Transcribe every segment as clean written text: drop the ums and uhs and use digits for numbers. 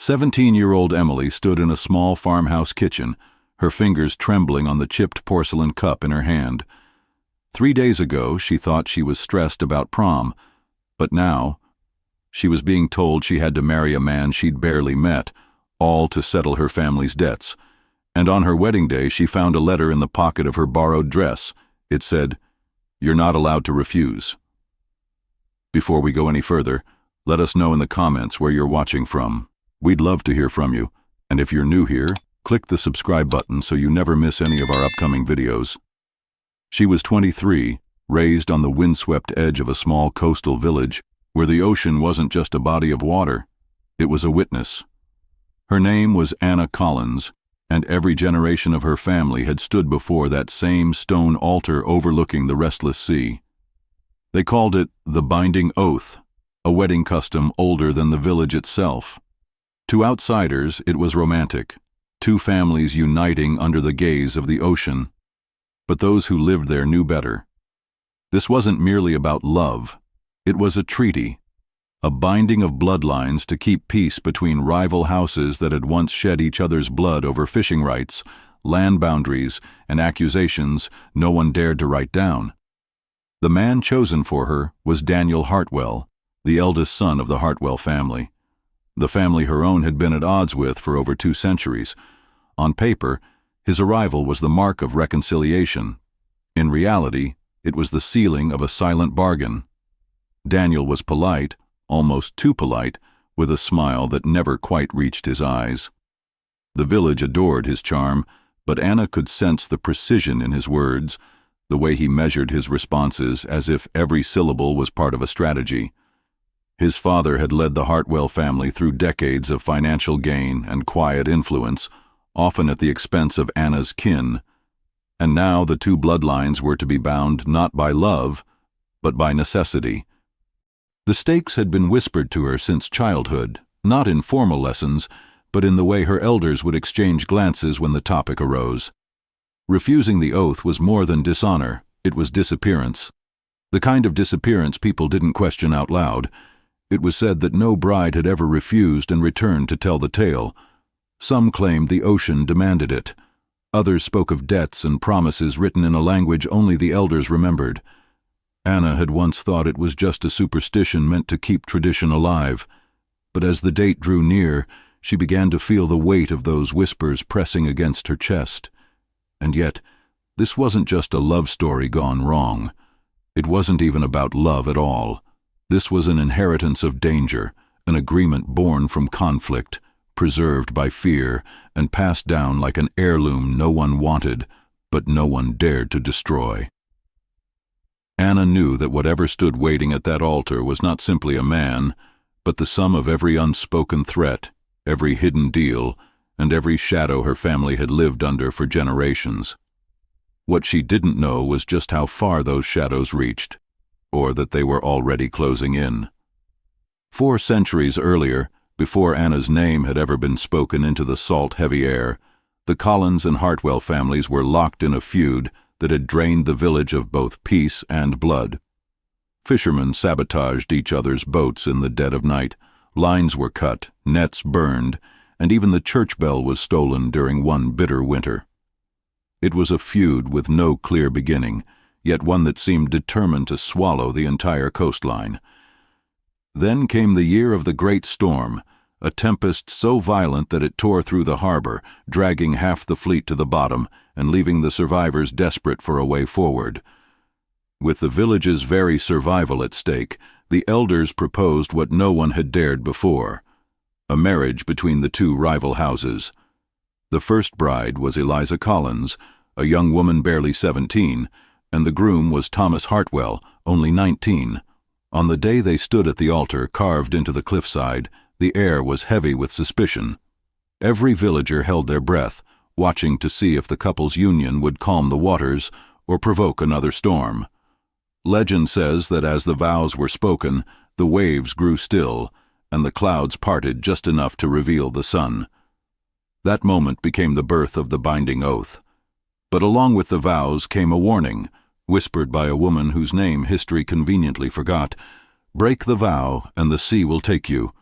17-year-old Emily stood in a small farmhouse kitchen, her fingers trembling on the chipped porcelain cup in her hand. 3 days ago, she thought she was stressed about prom, but now, she was being told she had to marry a man she'd barely met, all to settle her family's debts. And on her wedding day, she found a letter in the pocket of her borrowed dress. It said, "You're not allowed to refuse." Before we go any further, let us know in the comments where you're watching from. We'd love to hear from you, and if you're new here, click the subscribe button so you never miss any of our upcoming videos. She was 23, raised on the windswept edge of a small coastal village, where the ocean wasn't just a body of water, it was a witness. Her name was Anna Collins, and every generation of her family had stood before that same stone altar overlooking the restless sea. They called it the Binding Oath, a wedding custom older than the village itself. To outsiders, it was romantic, two families uniting under the gaze of the ocean. But those who lived there knew better. This wasn't merely about love. It was a treaty, a binding of bloodlines to keep peace between rival houses that had once shed each other's blood over fishing rights, land boundaries, and accusations no one dared to write down. The man chosen for her was Daniel Hartwell, the eldest son of the Hartwell family. The family her own had been at odds with for over 2 centuries. On paper, his arrival was the mark of reconciliation. In reality, it was the sealing of a silent bargain. Daniel was polite, almost too polite, with a smile that never quite reached his eyes. The village adored his charm, but Anna could sense the precision in his words, the way he measured his responses as if every syllable was part of a strategy. His father had led the Hartwell family through decades of financial gain and quiet influence, often at the expense of Anna's kin, and now the two bloodlines were to be bound not by love, but by necessity. The stakes had been whispered to her since childhood, not in formal lessons, but in the way her elders would exchange glances when the topic arose. Refusing the oath was more than dishonor, it was disappearance. The kind of disappearance people didn't question out loud. It was said that no bride had ever refused and returned to tell the tale. Some claimed the ocean demanded it. Others spoke of debts and promises written in a language only the elders remembered. Anna had once thought it was just a superstition meant to keep tradition alive, but as the date drew near, she began to feel the weight of those whispers pressing against her chest. And yet, this wasn't just a love story gone wrong. It wasn't even about love at all. This was an inheritance of danger, an agreement born from conflict, preserved by fear, and passed down like an heirloom no one wanted, but no one dared to destroy. Anna knew that whatever stood waiting at that altar was not simply a man, but the sum of every unspoken threat, every hidden deal, and every shadow her family had lived under for generations. What she didn't know was just how far those shadows reached, or that they were already closing in. 4 centuries earlier, before Anna's name had ever been spoken into the salt, heavy air, the Collins and Hartwell families were locked in a feud that had drained the village of both peace and blood. Fishermen sabotaged each other's boats in the dead of night, lines were cut, nets burned, and even the church bell was stolen during one bitter winter. It was a feud with no clear beginning, yet one that seemed determined to swallow the entire coastline. Then came the year of the great storm, a tempest so violent that it tore through the harbor, dragging half the fleet to the bottom and leaving the survivors desperate for a way forward. With the village's very survival at stake, the elders proposed what no one had dared before, a marriage between the two rival houses. The first bride was Eliza Collins, a young woman barely 17, and the groom was Thomas Hartwell, only 19. On the day they stood at the altar carved into the cliffside, the air was heavy with suspicion. Every villager held their breath, watching to see if the couple's union would calm the waters or provoke another storm. Legend says that as the vows were spoken, the waves grew still, and the clouds parted just enough to reveal the sun. That moment became the birth of the binding oath. But along with the vows came a warning, whispered by a woman whose name history conveniently forgot: "Break the vow, and the sea will take you."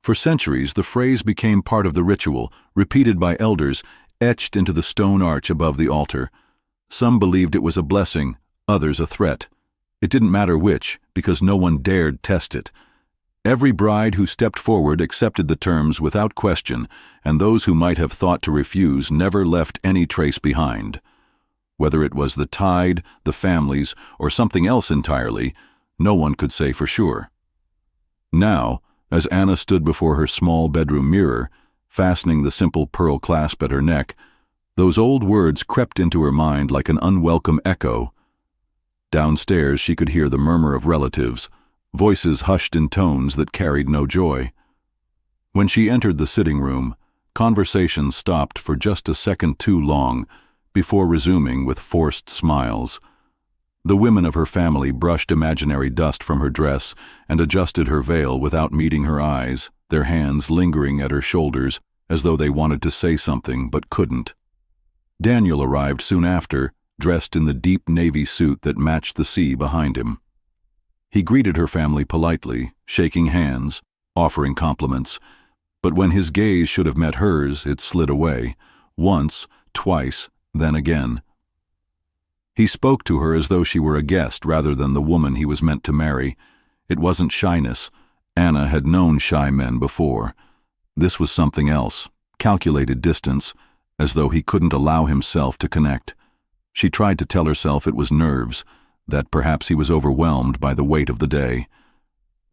For centuries, the phrase became part of the ritual, repeated by elders, etched into the stone arch above the altar. Some believed it was a blessing, others a threat. It didn't matter which, because no one dared test it. Every bride who stepped forward accepted the terms without question, and those who might have thought to refuse never left any trace behind. Whether it was the tide, the families, or something else entirely, no one could say for sure. Now, as Anna stood before her small bedroom mirror, fastening the simple pearl clasp at her neck, those old words crept into her mind like an unwelcome echo. Downstairs she could hear the murmur of relatives, voices hushed in tones that carried no joy. When she entered the sitting room, conversation stopped for just a second too long, before resuming with forced smiles. The women of her family brushed imaginary dust from her dress and adjusted her veil without meeting her eyes, their hands lingering at her shoulders as though they wanted to say something but couldn't. Daniel arrived soon after, dressed in the deep navy suit that matched the sea behind him. He greeted her family politely, shaking hands, offering compliments, but when his gaze should have met hers, it slid away, once, twice, then again. He spoke to her as though she were a guest rather than the woman he was meant to marry. It wasn't shyness. Anna had known shy men before. This was something else, calculated distance, as though he couldn't allow himself to connect. She tried to tell herself it was nerves, that perhaps he was overwhelmed by the weight of the day.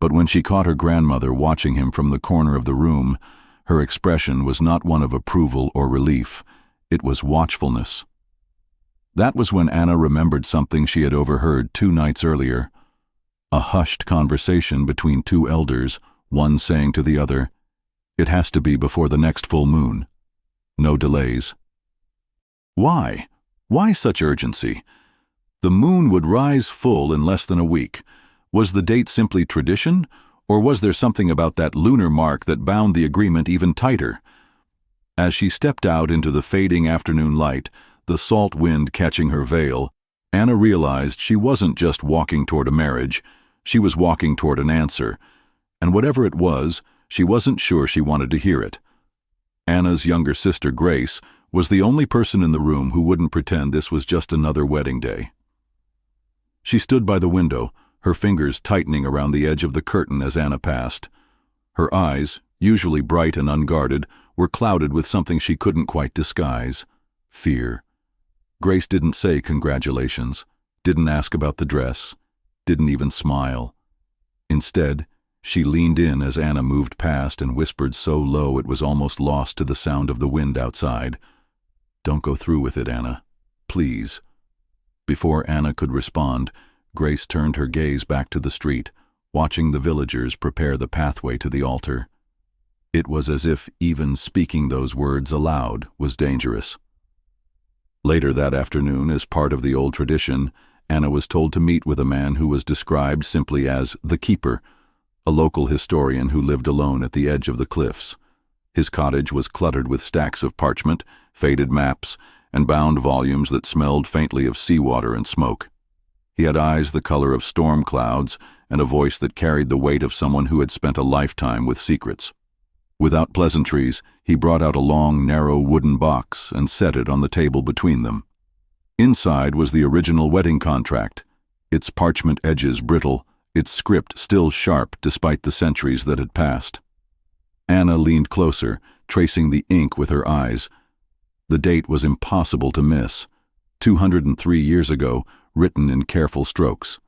But when she caught her grandmother watching him from the corner of the room, her expression was not one of approval or relief. It was watchfulness. That was when Anna remembered something she had overheard 2 nights earlier. A hushed conversation between 2 elders, one saying to the other, "It has to be before the next full moon. No delays." Why? Why such urgency? The moon would rise full in less than a week. Was the date simply tradition, or was there something about that lunar mark that bound the agreement even tighter? As she stepped out into the fading afternoon light, the salt wind catching her veil, Anna realized she wasn't just walking toward a marriage, she was walking toward an answer, and whatever it was, she wasn't sure she wanted to hear it. Anna's younger sister, Grace, was the only person in the room who wouldn't pretend this was just another wedding day. She stood by the window, her fingers tightening around the edge of the curtain as Anna passed. Her eyes, usually bright and unguarded, were clouded with something she couldn't quite disguise: fear. Grace didn't say congratulations, didn't ask about the dress, didn't even smile. Instead, she leaned in as Anna moved past and whispered so low it was almost lost to the sound of the wind outside, "Don't go through with it, Anna. Please." Before Anna could respond, Grace turned her gaze back to the street, watching the villagers prepare the pathway to the altar. It was as if even speaking those words aloud was dangerous. Later that afternoon, as part of the old tradition, Anna was told to meet with a man who was described simply as the keeper, a local historian who lived alone at the edge of the cliffs. His cottage was cluttered with stacks of parchment, faded maps, and bound volumes that smelled faintly of seawater and smoke. He had eyes the color of storm clouds and a voice that carried the weight of someone who had spent a lifetime with secrets. Without pleasantries, he brought out a long, narrow wooden box and set it on the table between them. Inside was the original wedding contract, its parchment edges brittle, its script still sharp despite the centuries that had passed. Anna leaned closer, tracing the ink with her eyes. The date was impossible to miss. 203 years ago, written in careful strokes.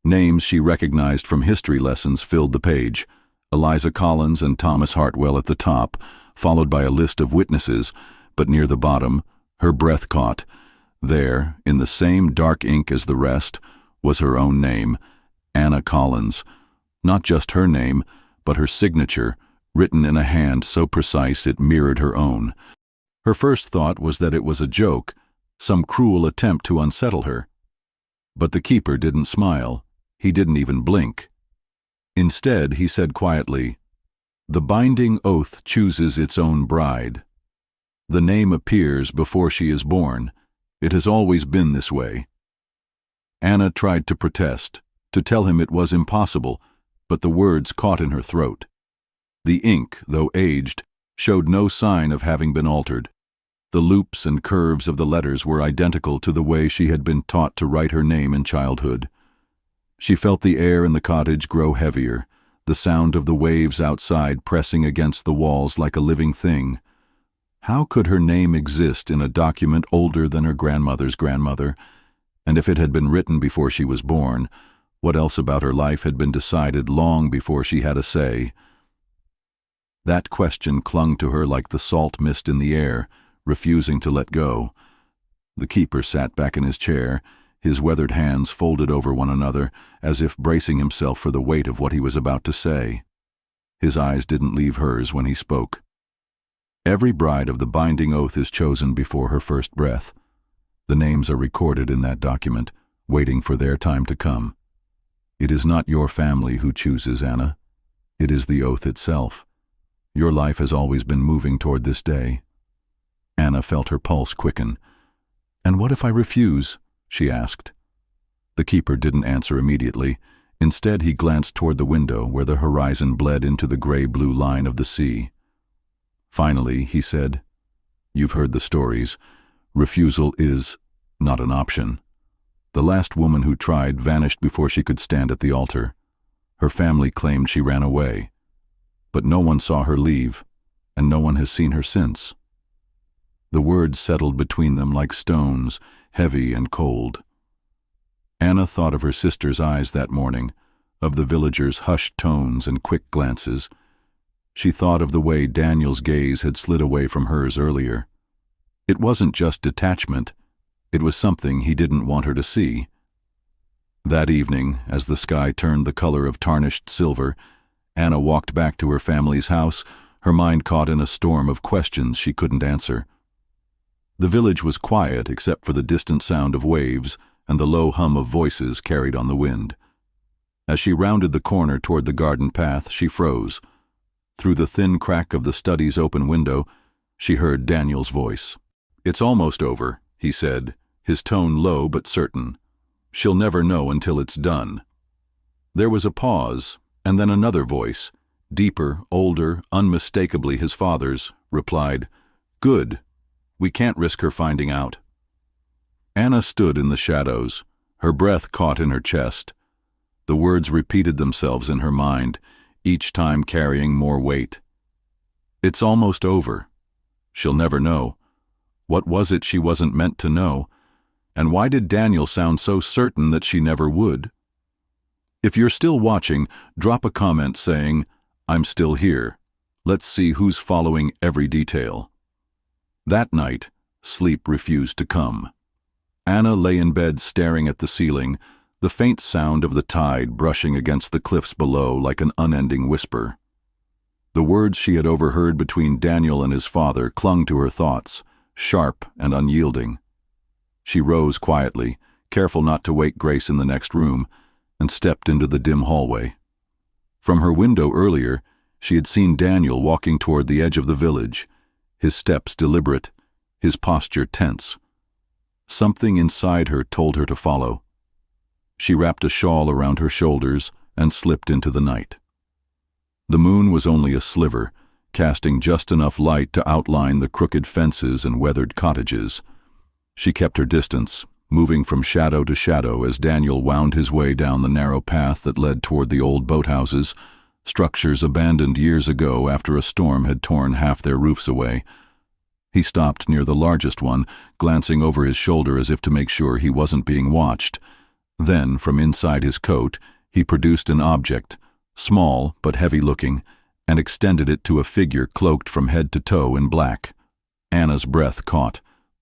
Names she recognized from history lessons filled the page: Eliza Collins and Thomas Hartwell at the top, followed by a list of witnesses, but near the bottom, her breath caught. There, in the same dark ink as the rest, was her own name, Anna Collins. Not just her name, but her signature, written in a hand so precise it mirrored her own. Her first thought was that it was a joke, some cruel attempt to unsettle her. But the keeper didn't smile. He didn't even blink. Instead, he said quietly, "The binding oath chooses its own bride. The name appears before she is born. It has always been this way." Anna tried to protest, to tell him it was impossible, but the words caught in her throat. The ink, though aged, showed no sign of having been altered. The loops and curves of the letters were identical to the way she had been taught to write her name in childhood. She felt the air in the cottage grow heavier, the sound of the waves outside pressing against the walls like a living thing. How could her name exist in a document older than her grandmother's grandmother? And if it had been written before she was born, what else about her life had been decided long before she had a say? That question clung to her like the salt mist in the air, refusing to let go. The keeper sat back in his chair, his weathered hands folded over one another, as if bracing himself for the weight of what he was about to say. His eyes didn't leave hers when he spoke. Every bride of the binding oath is chosen before her first breath. The names are recorded in that document, waiting for their time to come. It is not your family who chooses, Anna. It is the oath itself. Your life has always been moving toward this day. Anna felt her pulse quicken. "And what if I refuse?" she asked. The keeper didn't answer immediately. Instead, he glanced toward the window where the horizon bled into the gray-blue line of the sea. Finally, he said, "You've heard the stories. Refusal is not an option. The last woman who tried vanished before she could stand at the altar. Her family claimed she ran away. But no one saw her leave, and no one has seen her since." The words settled between them like stones, heavy and cold. Anna thought of her sister's eyes that morning, of the villagers' hushed tones and quick glances. She thought of the way Daniel's gaze had slid away from hers earlier. It wasn't just detachment, it was something he didn't want her to see. That evening, as the sky turned the color of tarnished silver, Anna walked back to her family's house, her mind caught in a storm of questions she couldn't answer. The village was quiet except for the distant sound of waves and the low hum of voices carried on the wind. As she rounded the corner toward the garden path, she froze. Through the thin crack of the study's open window, she heard Daniel's voice. "It's almost over," he said, his tone low but certain. "She'll never know until it's done." There was a pause, and then another voice, deeper, older, unmistakably his father's, replied, "Good. We can't risk her finding out." Anna stood in the shadows, her breath caught in her chest. The words repeated themselves in her mind, each time carrying more weight. "It's almost over. She'll never know. What was it she wasn't meant to know? And why did Daniel sound so certain that she never would?" If you're still watching, drop a comment saying, "I'm still here." Let's see who's following every detail. That night, sleep refused to come. Anna lay in bed staring at the ceiling, the faint sound of the tide brushing against the cliffs below like an unending whisper. The words she had overheard between Daniel and his father clung to her thoughts, sharp and unyielding. She rose quietly, careful not to wake Grace in the next room, and stepped into the dim hallway. From her window earlier, she had seen Daniel walking toward the edge of the village, his steps deliberate, his posture tense. Something inside her told her to follow. She wrapped a shawl around her shoulders and slipped into the night. The moon was only a sliver, casting just enough light to outline the crooked fences and weathered cottages. She kept her distance, moving from shadow to shadow as Daniel wound his way down the narrow path that led toward the old boathouses, structures abandoned years ago after a storm had torn half their roofs away. He stopped near the largest one, glancing over his shoulder as if to make sure he wasn't being watched. Then, from inside his coat, he produced an object, small but heavy-looking, and extended it to a figure cloaked from head to toe in black. Anna's breath caught.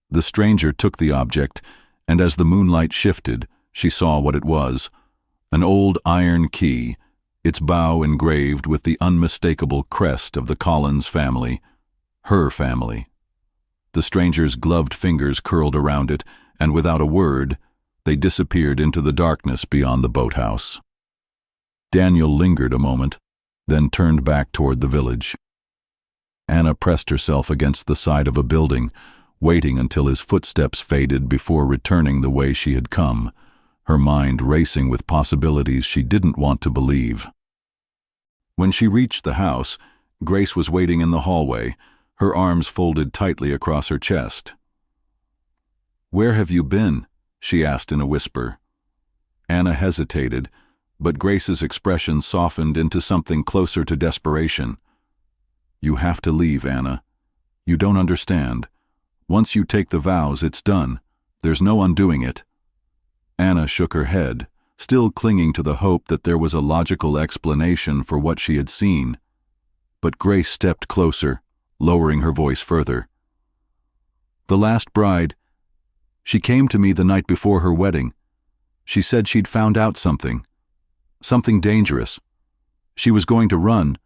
The stranger took the object, and as the moonlight shifted, she saw what it was. An old iron key, its bow engraved with the unmistakable crest of the Collins family, her family. The stranger's gloved fingers curled around it, and without a word, they disappeared into the darkness beyond the boathouse. Daniel lingered a moment, then turned back toward the village. Anna pressed herself against the side of a building, waiting until his footsteps faded before returning the way she had come, her mind racing with possibilities she didn't want to believe. When she reached the house, Grace was waiting in the hallway, her arms folded tightly across her chest. "Where have you been?" she asked in a whisper. Anna hesitated, but Grace's expression softened into something closer to desperation. "You have to leave, Anna. You don't understand. Once you take the vows, it's done. There's no undoing it." Anna shook her head, still clinging to the hope that there was a logical explanation for what she had seen. But Grace stepped closer, lowering her voice further. "The last bride, she came to me the night before her wedding. She said she'd found out something dangerous. She was going to run,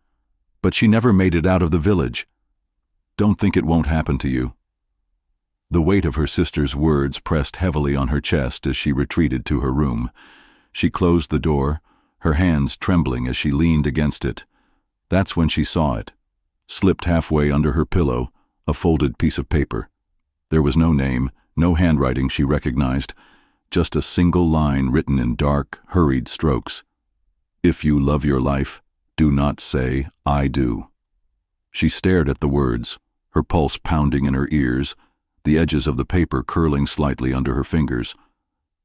but she never made it out of the village. Don't think it won't happen to you." The weight of her sister's words pressed heavily on her chest as she retreated to her room. She closed the door, her hands trembling as she leaned against it. That's when she saw it, slipped halfway under her pillow, a folded piece of paper. There was no name, no handwriting she recognized, just a single line written in dark, hurried strokes. "If you love your life, do not say, 'I do.'" She stared at the words, her pulse pounding in her ears, the edges of the paper curling slightly under her fingers.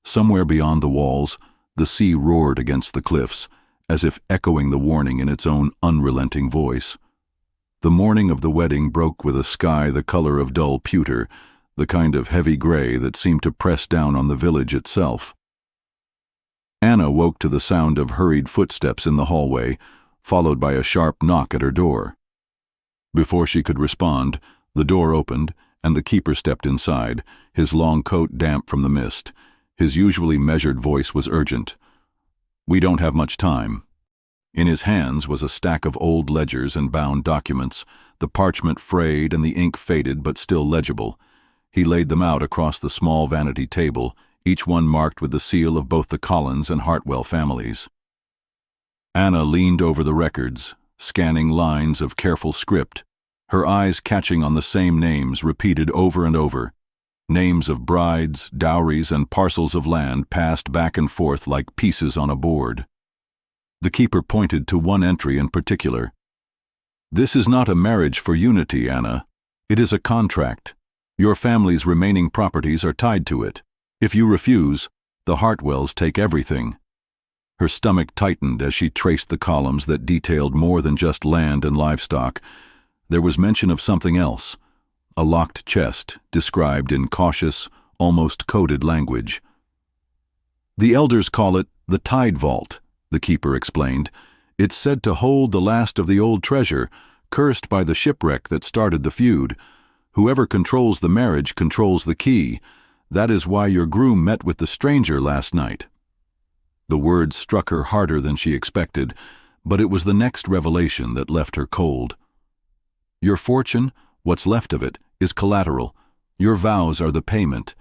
Somewhere beyond the walls, the sea roared against the cliffs, as if echoing the warning in its own unrelenting voice. The morning of the wedding broke with a sky the color of dull pewter, the kind of heavy gray that seemed to press down on the village itself. Anna woke to the sound of hurried footsteps in the hallway, followed by a sharp knock at her door. Before she could respond, the door opened, and the keeper stepped inside, his long coat damp from the mist. His usually measured voice was urgent. "We don't have much time." In his hands was a stack of old ledgers and bound documents, the parchment frayed and the ink faded but still legible. He laid them out across the small vanity table, each one marked with the seal of both the Collins and Hartwell families. Anna leaned over the records, scanning lines of careful script, her eyes catching on the same names repeated over and over. Names of brides, dowries, and parcels of land passed back and forth like pieces on a board. The keeper pointed to one entry in particular. "This is not a marriage for unity, Anna. It is a contract. Your family's remaining properties are tied to it. If you refuse, the Hartwells take everything." Her stomach tightened as she traced the columns that detailed more than just land and livestock. There was mention of something else. A locked chest, described in cautious, almost coded language. "The elders call it the Tide Vault," the keeper explained. "It's said to hold the last of the old treasure, cursed by the shipwreck that started the feud. Whoever controls the marriage controls the key. That is why your groom met with the stranger last night." The words struck her harder than she expected, but it was the next revelation that left her cold. "Your fortune, what's left of it, is collateral. Your vows are the payment.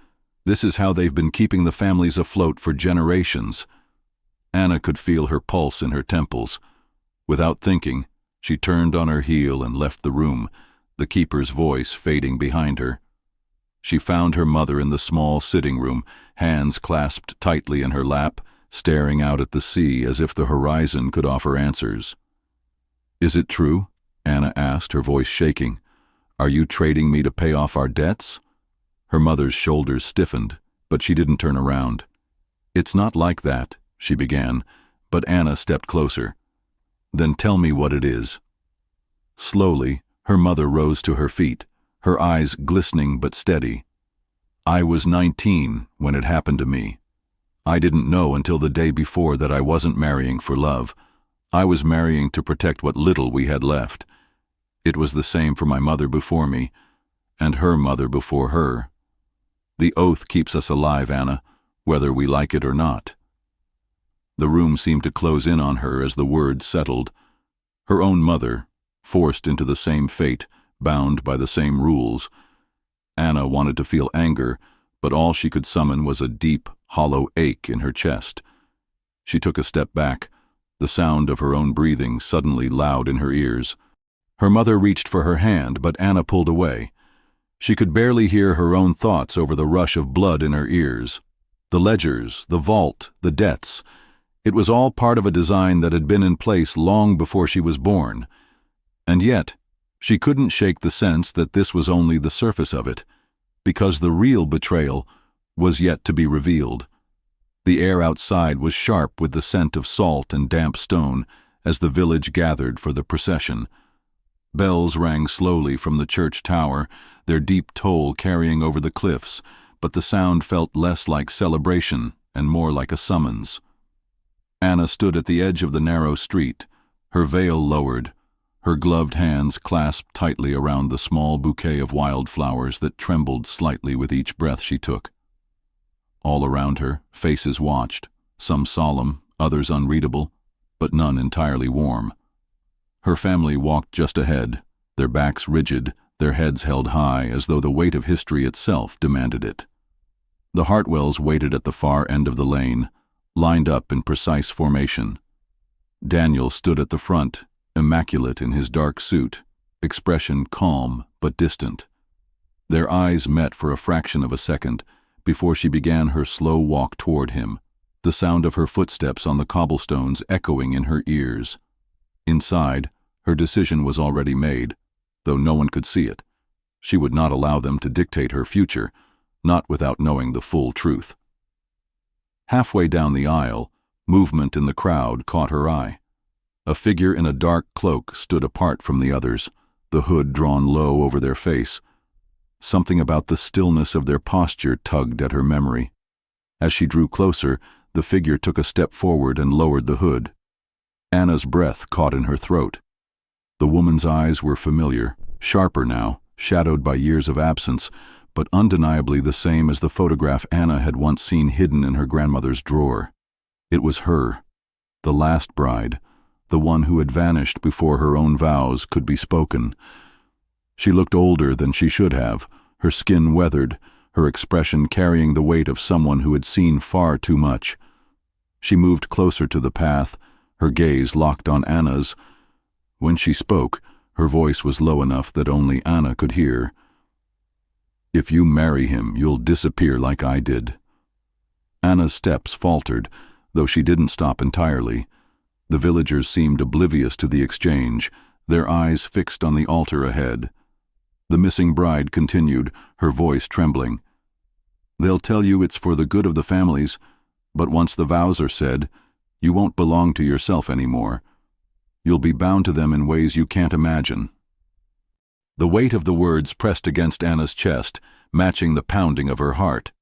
This is how they've been keeping the families afloat for generations." Anna could feel her pulse in her temples. Without thinking, she turned on her heel and left the room, the keeper's voice fading behind her. She found her mother in the small sitting room, hands clasped tightly in her lap, staring out at the sea as if the horizon could offer answers. "Is it true?" Anna asked, her voice shaking. "Are you trading me to pay off our debts?" Her mother's shoulders stiffened, but she didn't turn around. "It's not like that," she began, but Anna stepped closer. "Then tell me what it is." Slowly, her mother rose to her feet, her eyes glistening but steady. "I was 19 when it happened to me. I didn't know until the day before that I wasn't marrying for love. I was marrying to protect what little we had left. It was the same for my mother before me, and her mother before her. The oath keeps us alive, Anna, whether we like it or not." The room seemed to close in on her as the words settled. Her own mother, forced into the same fate, bound by the same rules. Anna wanted to feel anger, but all she could summon was a deep, hollow ache in her chest. She took a step back, the sound of her own breathing suddenly loud in her ears. Her mother reached for her hand, but Anna pulled away. She could barely hear her own thoughts over the rush of blood in her ears. The ledgers, the vault, the debts. It was all part of a design that had been in place long before she was born. And yet, she couldn't shake the sense that this was only the surface of it, because the real betrayal was yet to be revealed. The air outside was sharp with the scent of salt and damp stone as the village gathered for the procession. Bells rang slowly from the church tower, their deep toll carrying over the cliffs, but the sound felt less like celebration and more like a summons. Anna stood at the edge of the narrow street, her veil lowered, her gloved hands clasped tightly around the small bouquet of wildflowers that trembled slightly with each breath she took. All around her, faces watched, some solemn, others unreadable, but none entirely warm. Her family walked just ahead, their backs rigid, their heads held high as though the weight of history itself demanded it. The Hartwells waited at the far end of the lane, lined up in precise formation. Daniel stood at the front, immaculate in his dark suit, expression calm but distant. Their eyes met for a fraction of a second before she began her slow walk toward him, the sound of her footsteps on the cobblestones echoing in her ears. Inside, her decision was already made, though no one could see it. She would not allow them to dictate her future, not without knowing the full truth. Halfway down the aisle, movement in the crowd caught her eye. A figure in a dark cloak stood apart from the others, the hood drawn low over their face. Something about the stillness of their posture tugged at her memory. As she drew closer, the figure took a step forward and lowered the hood. Anna's breath caught in her throat. The woman's eyes were familiar, sharper now, shadowed by years of absence, but undeniably the same as the photograph Anna had once seen hidden in her grandmother's drawer. It was her, the last bride, the one who had vanished before her own vows could be spoken. She looked older than she should have, her skin weathered, her expression carrying the weight of someone who had seen far too much. She moved closer to the path, her gaze locked on Anna's. When she spoke, her voice was low enough that only Anna could hear. "If you marry him, you'll disappear like I did." Anna's steps faltered, though she didn't stop entirely. The villagers seemed oblivious to the exchange, their eyes fixed on the altar ahead. The missing bride continued, her voice trembling. "They'll tell you it's for the good of the families, but once the vows are said, you won't belong to yourself anymore. You'll be bound to them in ways you can't imagine." The weight of the words pressed against Anna's chest, matching the pounding of her heart.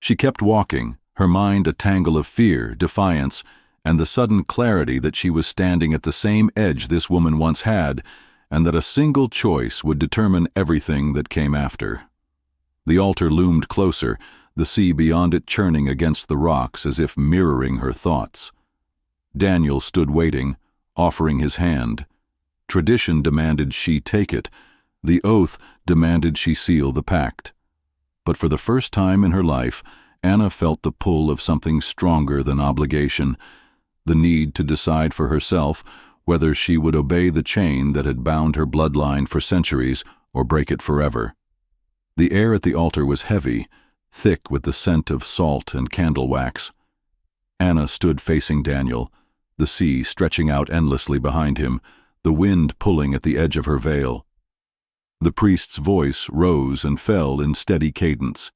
She kept walking, her mind a tangle of fear, defiance, and the sudden clarity that she was standing at the same edge this woman once had, and that a single choice would determine everything that came after. The altar loomed closer, the sea beyond it churning against the rocks as if mirroring her thoughts. Daniel stood waiting, offering his hand. Tradition demanded she take it. The oath demanded she seal the pact. But for the first time in her life, Anna felt the pull of something stronger than obligation, the need to decide for herself whether she would obey the chain that had bound her bloodline for centuries or break it forever. The air at the altar was heavy, thick with the scent of salt and candle wax. Anna stood facing Daniel, the sea stretching out endlessly behind him, the wind pulling at the edge of her veil. The priest's voice rose and fell in steady cadence,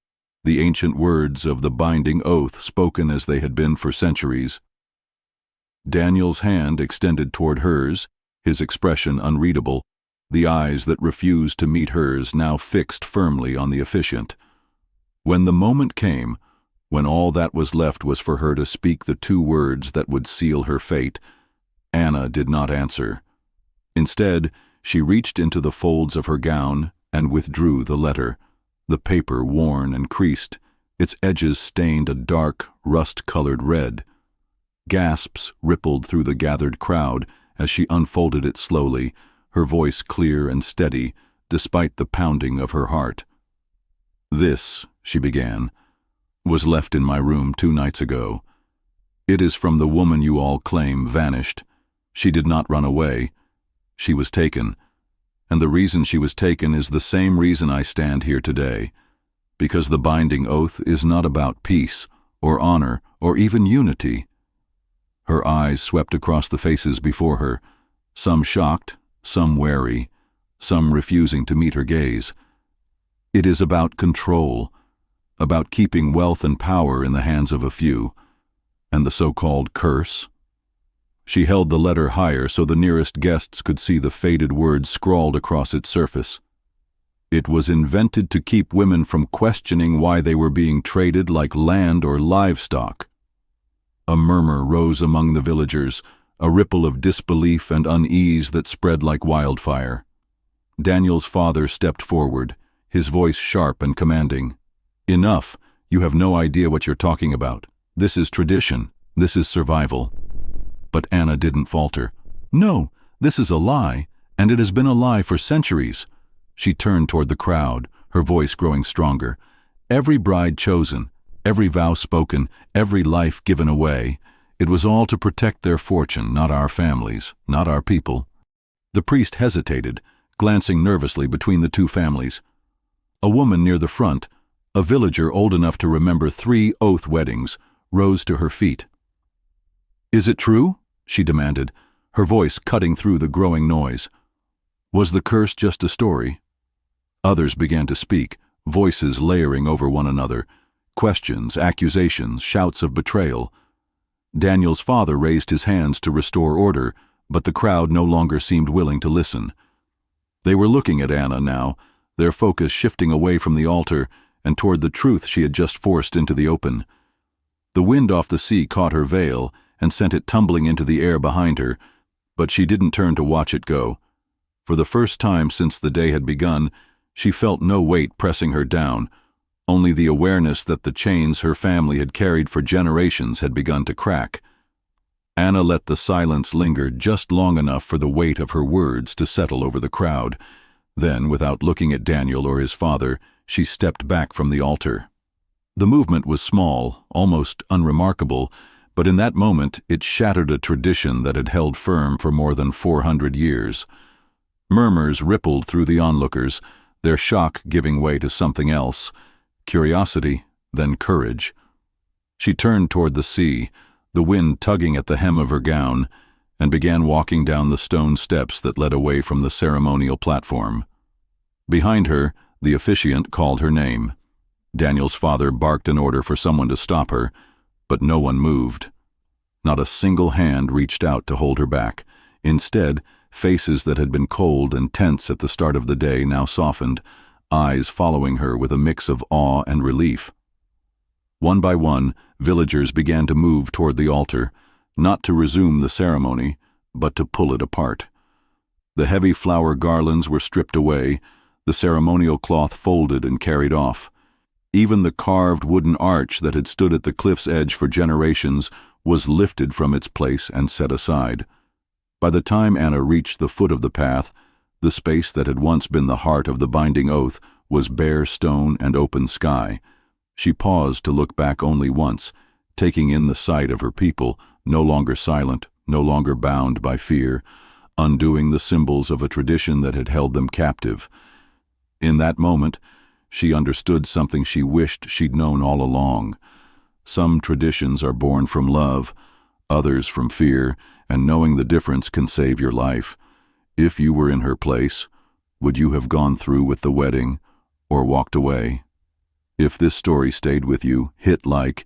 the ancient words of the binding oath spoken as they had been for centuries. Daniel's hand extended toward hers, his expression unreadable, the eyes that refused to meet hers now fixed firmly on the officiant. When the moment came, when all that was left was for her to speak the two words that would seal her fate, Anna did not answer. Instead, she reached into the folds of her gown and withdrew the letter, the paper worn and creased, its edges stained a dark, rust-colored red. Gasps rippled through the gathered crowd as she unfolded it slowly, her voice clear and steady, despite the pounding of her heart. "This," she began, "was left in my room 2 nights ago. It is from the woman you all claim vanished. She did not run away. She was taken. And the reason she was taken is the same reason I stand here today. Because the binding oath is not about peace, or honor, or even unity." Her eyes swept across the faces before her, some shocked, some wary, some refusing to meet her gaze. It is about control, about keeping wealth and power in the hands of a few, and the so-called curse. She held the letter higher so the nearest guests could see the faded words scrawled across its surface. It was invented to keep women from questioning why they were being traded like land or livestock. A murmur rose among the villagers, a ripple of disbelief and unease that spread like wildfire. Daniel's father stepped forward, his voice sharp and commanding. "Enough! You have no idea what you're talking about. This is tradition. This is survival." But Anna didn't falter. "No, this is a lie, and it has been a lie for centuries." She turned toward the crowd, her voice growing stronger. "Every bride chosen, every vow spoken, every life given away, it was all to protect their fortune, not our families, not our people." The priest hesitated, glancing nervously between the two families. A woman near the front, a villager old enough to remember 3 oath weddings, rose to her feet. "Is it true?" she demanded, her voice cutting through the growing noise. Was the curse just a story? Others began to speak, voices layering over one another, questions, accusations, shouts of betrayal. Daniel's father raised his hands to restore order, but the crowd no longer seemed willing to listen. They were looking at Anna now, their focus shifting away from the altar and toward the truth she had just forced into the open. The wind off the sea caught her veil and sent it tumbling into the air behind her, but she didn't turn to watch it go. For the first time since the day had begun, she felt no weight pressing her down, only the awareness that the chains her family had carried for generations had begun to crack. Anna let the silence linger just long enough for the weight of her words to settle over the crowd. Then, without looking at Daniel or his father, she stepped back from the altar. The movement was small, almost unremarkable, but in that moment it shattered a tradition that had held firm for more than 400 years. Murmurs rippled through the onlookers, their shock giving way to something else, curiosity, then courage. She turned toward the sea, the wind tugging at the hem of her gown, and began walking down the stone steps that led away from the ceremonial platform. Behind her, the officiant called her name. Daniel's father barked an order for someone to stop her, but no one moved. Not a single hand reached out to hold her back. Instead, faces that had been cold and tense at the start of the day now softened, eyes following her with a mix of awe and relief. One by one, villagers began to move toward the altar, not to resume the ceremony, but to pull it apart. The heavy flower garlands were stripped away, the ceremonial cloth folded and carried off. Even the carved wooden arch that had stood at the cliff's edge for generations was lifted from its place and set aside. By the time Anna reached the foot of the path, the space that had once been the heart of the binding oath was bare stone and open sky. She paused to look back only once, taking in the sight of her people, no longer silent, no longer bound by fear, undoing the symbols of a tradition that had held them captive. In that moment, she understood something she wished she'd known all along. Some traditions are born from love, others from fear, and knowing the difference can save your life. If you were in her place, would you have gone through with the wedding or walked away? If this story stayed with you, hit like.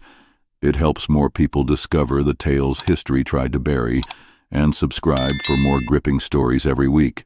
It helps more people discover the tales history tried to bury, and subscribe for more gripping stories every week.